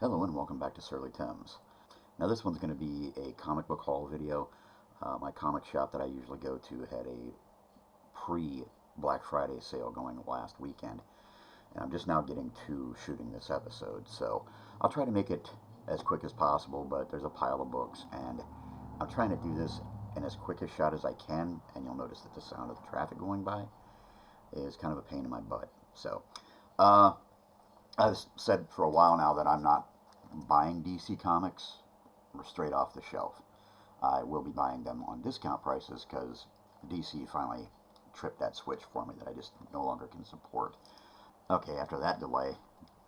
Hello and welcome back to Surly Tim's. Now this one's going to be a comic book haul video. My comic shop that I usually go to had a pre-Black Friday sale going last weekend. And I'm just now getting to shooting this episode. So I'll try to make it as quick as possible, but there's a pile of books and I'm trying to do this in as quick a shot as I can. And you'll notice that the sound of the traffic going by is kind of a pain in my butt. So I've said for a while now that I'm not buying DC comics straight off the shelf. I will be buying them on discount prices because DC finally tripped that switch for me that I just no longer can support. Okay, after that delay,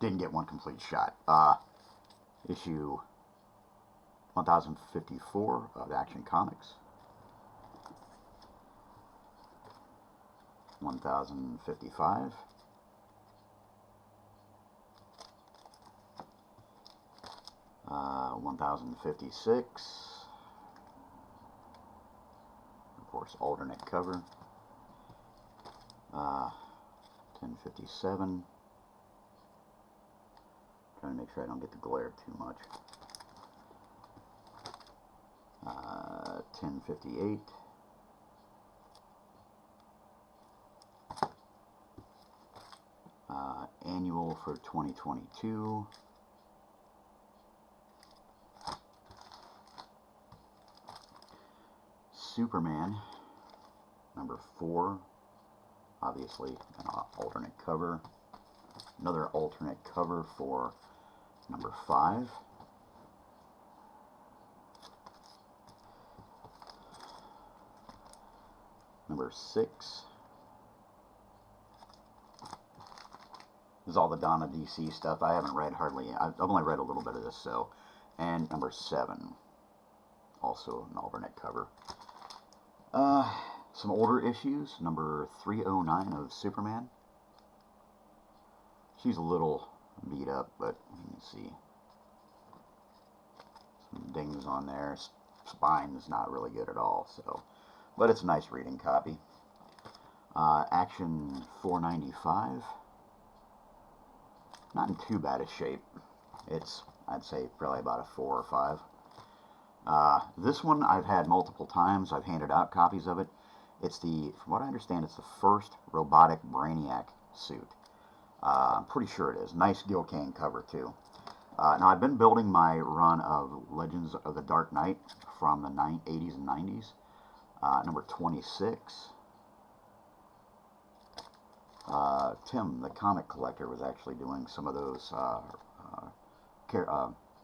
didn't get one complete shot. Issue 1054 of Action Comics. 1055. 1056, of course, alternate cover. 1057. Trying to make sure I don't get the glare too much. 1058. Annual for 2022. Superman, number 4, obviously an alternate cover. Another alternate cover for number 5. Number 6. This is all the Dawn of DC stuff. I haven't read hardly, I've only read a little bit of this, so. And number 7, also an alternate cover. Some older issues, number 309 of Superman. She's a little beat up, but you can see some dings on there. Spine is not really good at all, so, but it's a nice reading copy. Action 495. Not in too bad a shape. It's, I'd say, probably about a 4 or 5. This one I've had multiple times. I've handed out copies of it. It's from what I understand, it's the first robotic Brainiac suit. I'm pretty sure it is. Nice Gil Kane cover too. Now I've been building my run of Legends of the Dark Knight from the 80s and 90s. Number 26. Tim, the comic collector, was actually doing some of those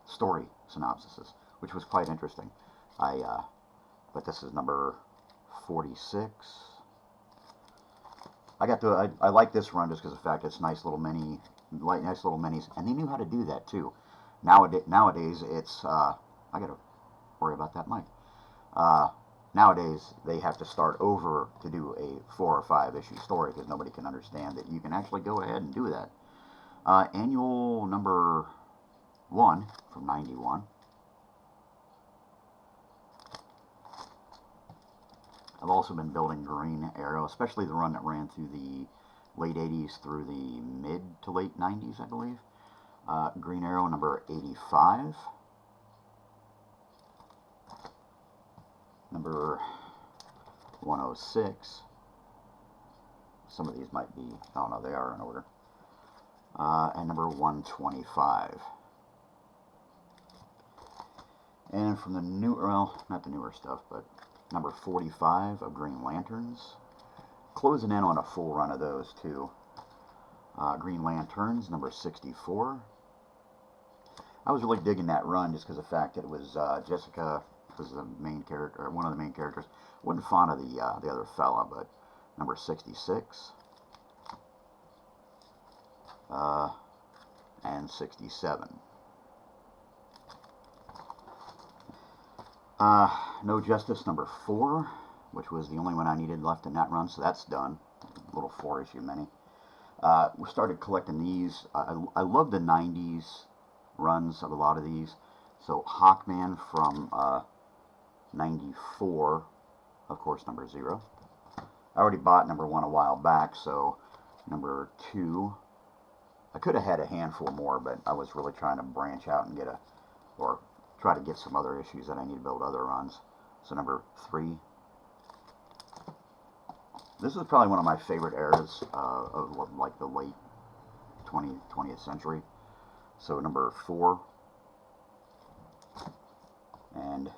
story synopsises, which was quite interesting. But this is number 46. I like this run just because of the fact it's nice little minis, and they knew how to do that too. Nowadays it's I gotta worry about that mic. Nowadays they have to start over to do a 4 or 5 issue story because nobody can understand that you can actually go ahead and do that. Annual number 1 from 91. I've also been building Green Arrow, especially the run that ran through the late 80s through the mid to late 90s, I believe. Green Arrow number 85. Number 106. Some of these might be, oh no, they are in order. And number 125. And from the well, not the newer stuff, but number 45 of Green Lanterns. Closing in on a full run of those too. Green Lanterns, number 64. I was really digging that run just because of the fact that it was Jessica was the main character, or one of the main characters. Wasn't fond of the other fella, but number 66. And 67. No Justice number 4, which was the only one I needed left in that run, so that's done. A little 4-issue mini. We started collecting these. I love the 90s runs of a lot of these. So Hawkman from 94, of course, number 0. I already bought number 1 a while back, so number 2 I could have had a handful more, but I was really trying to branch out and or try to get some other issues that I need to build other runs. So number 3. This is probably one of my favorite eras of like the late 20th century. So number 4 and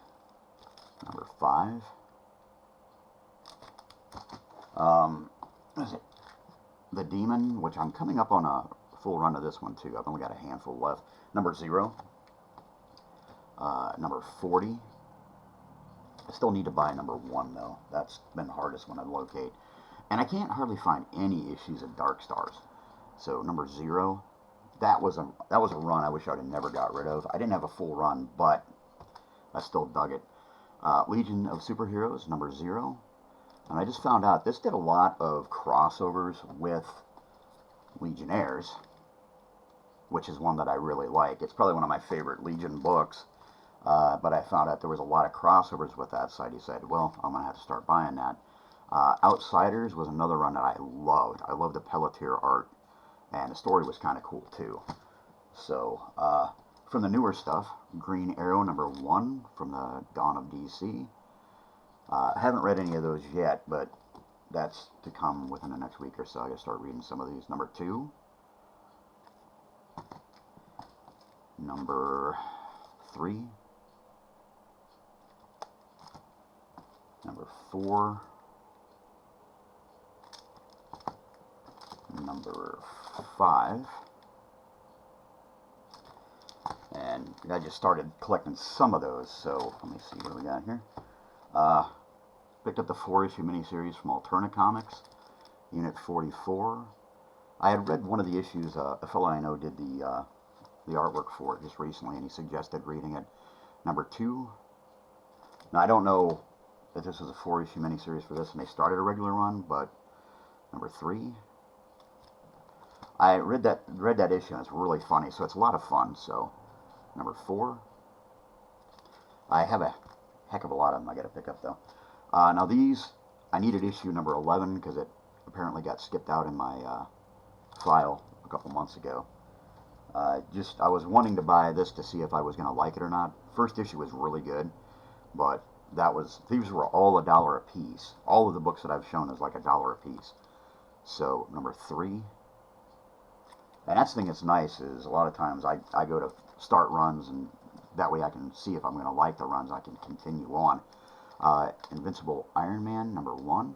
number 5. What is it? The Demon, which I'm coming up on a full run of this one too. I've only got a handful left. Number 0. Number 40. I still need to buy number 1 though. That's been the hardest one to locate. And I can't hardly find any issues of Dark Stars. So number 0, that was a run I wish I'd have never got rid of. I didn't have a full run, but I still dug it. Legion of Superheroes, number 0. And I just found out this did a lot of crossovers with Legionnaires, which is one that I really like. It's probably one of my favorite Legion books, but I found out there was a lot of crossovers with that, so I decided, well, I'm going to have to start buying that. Outsiders was another run that I loved. I loved the Pelletier art, and the story was kind of cool too. So, from the newer stuff, Green Arrow number 1 from the Dawn of DC. I haven't read any of those yet, but that's to come within the next week or so. I gotta start reading some of these. Number 2. Number 3. Number 4. Number 5. And I just started collecting some of those, so let me see what we got here. Picked up the 4-issue miniseries from Alterna Comics, Unit 44. I had read one of the issues. A fellow I know did the artwork for it just recently, and he suggested reading it. Number 2. Now, I don't know if this was a 4-issue miniseries for this, and they started a regular run, but number 3. I read that issue, and it's really funny, so it's a lot of fun. So, number 4. I have a heck of a lot of them I got to pick up, though. Now these, I needed issue number 11 because it apparently got skipped out in my file a couple months ago. I was wanting to buy this to see if I was going to like it or not. First issue was really good, but these were all $1 a piece. All of the books that I've shown is like $1 a piece. So number 3. And that's the thing that's nice is a lot of times I go to start runs, and that way I can see if I'm going to like the runs. I can continue on. Invincible Iron Man, number 1.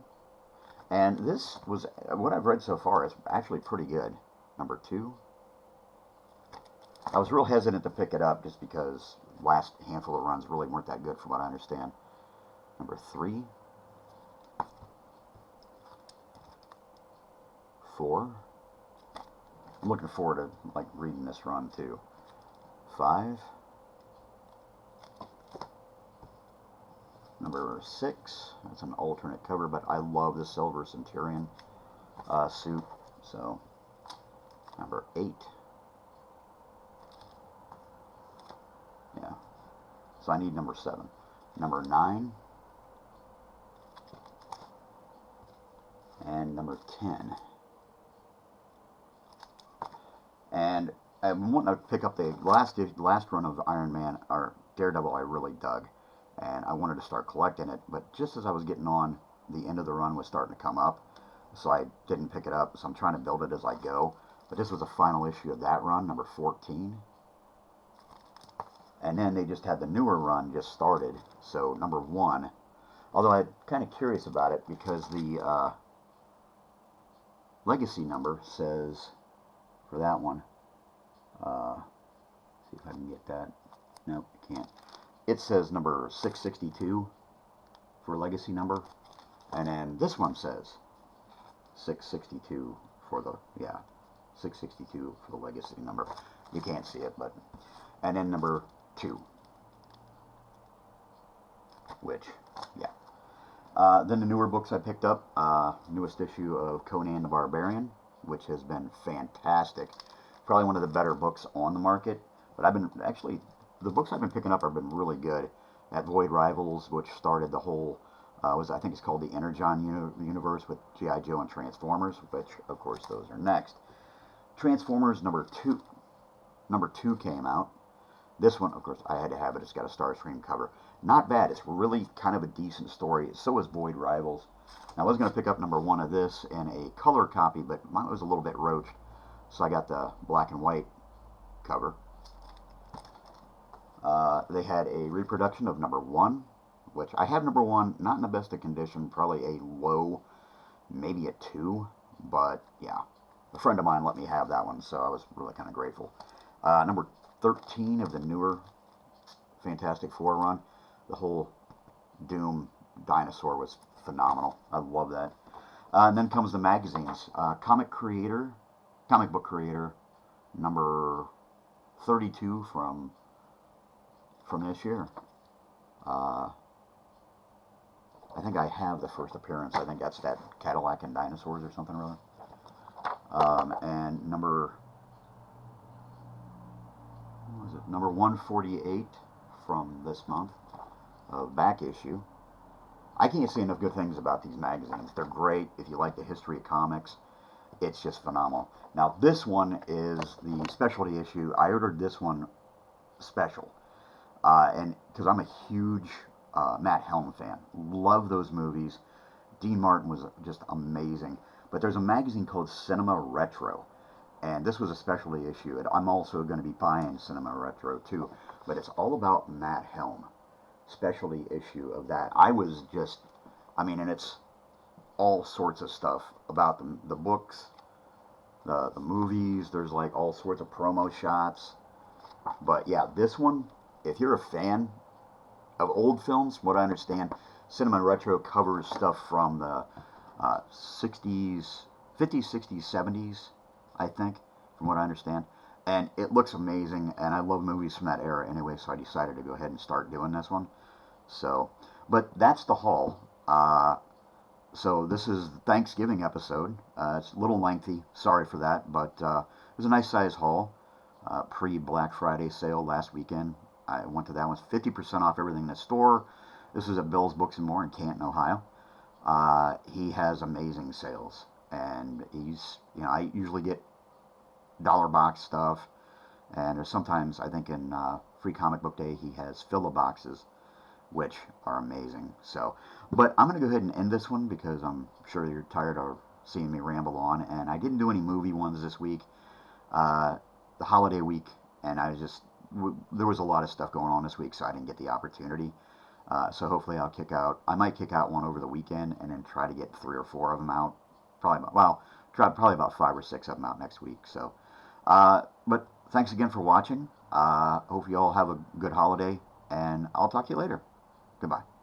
And this was, what I've read so far is actually pretty good. Number 2. I was real hesitant to pick it up just because last handful of runs really weren't that good from what I understand. Number 3. 4. I'm looking forward to like reading this run too. 5. Number 6, that's an alternate cover, but I love the Silver Centurion suit. So, number 8. Yeah. So I need number 7. Number 9. And number 10. And I'm wanting to pick up the last run of Iron Man, or Daredevil I really dug. And I wanted to start collecting it, but just as I was getting on, the end of the run was starting to come up, so I didn't pick it up, so I'm trying to build it as I go. But this was the final issue of that run, number 14. And then they just had the newer run just started, so number 1. Although I'm kind of curious about it, because the legacy number says, for that one, see if I can get that. Nope, I can't. It says number 662 for legacy number, and then this one says 662 for the, 662 for the legacy number. You can't see it, but, and then number 2, which, then the newer books I picked up, newest issue of Conan the Barbarian, which has been fantastic. Probably one of the better books on the market, but the books I've been picking up have been really good. At Void Rivals, which started the whole, I think it's called the Energon universe with G.I. Joe and Transformers, which, of course, those are next. Transformers number two came out. This one, of course, I had to have it. It's got a Starscream cover. Not bad. It's really kind of a decent story. So is Void Rivals. Now, I was going to pick up number one of this in a color copy, but mine was a little bit roached, so I got the black and white cover. They had a reproduction of number one, which I have number one, not in the best of condition, probably a low, maybe a 2, but yeah. A friend of mine let me have that one, so I was really kind of grateful. Number 13 of the newer Fantastic Four run. The whole Doom dinosaur was phenomenal. I love that. And then comes the magazines. Comic Book Creator, number 32 from this year. I think I have the first appearance. I think that's that Cadillac and Dinosaurs or something or other. And number 148 from this month, back issue. I can't say enough good things about these magazines. They're great. If you like the history of comics, it's just phenomenal. Now, this one is the specialty issue. I ordered this one special, and because I'm a huge Matt Helm fan. Love those movies. Dean Martin was just amazing. But there's a magazine called Cinema Retro, and this was a specialty issue. And I'm also going to be buying Cinema Retro too, but it's all about Matt Helm. Specialty issue of that. And it's all sorts of stuff about the books, the movies. There's like all sorts of promo shots. But yeah, this one, if you're a fan of old films, from what I understand, Cinema Retro covers stuff from the 60s, 50s, 60s, 70s, I think, from what I understand. And it looks amazing, and I love movies from that era anyway, so I decided to go ahead and start doing this one. So, but that's the haul. So this is the Thanksgiving episode. It's a little lengthy, sorry for that, but it was a nice size haul. Pre-Black Friday sale last weekend. I went to that one. 50% off everything in the store. This is at Bill's Books and More in Canton, Ohio. He has amazing sales, and I usually get dollar box stuff, and there's sometimes, I think in Free Comic Book Day, he has filler boxes, which are amazing. So, but I'm going to go ahead and end this one because I'm sure you're tired of seeing me ramble on, and I didn't do any movie ones this week, the holiday week, and there was a lot of stuff going on this week, so I didn't get the opportunity. So hopefully I might kick out one over the weekend and then try to get 3 or 4 of them out. Probably about 5 or 6 of them out next week. So, but thanks again for watching. Hope you all have a good holiday, and I'll talk to you later. Goodbye.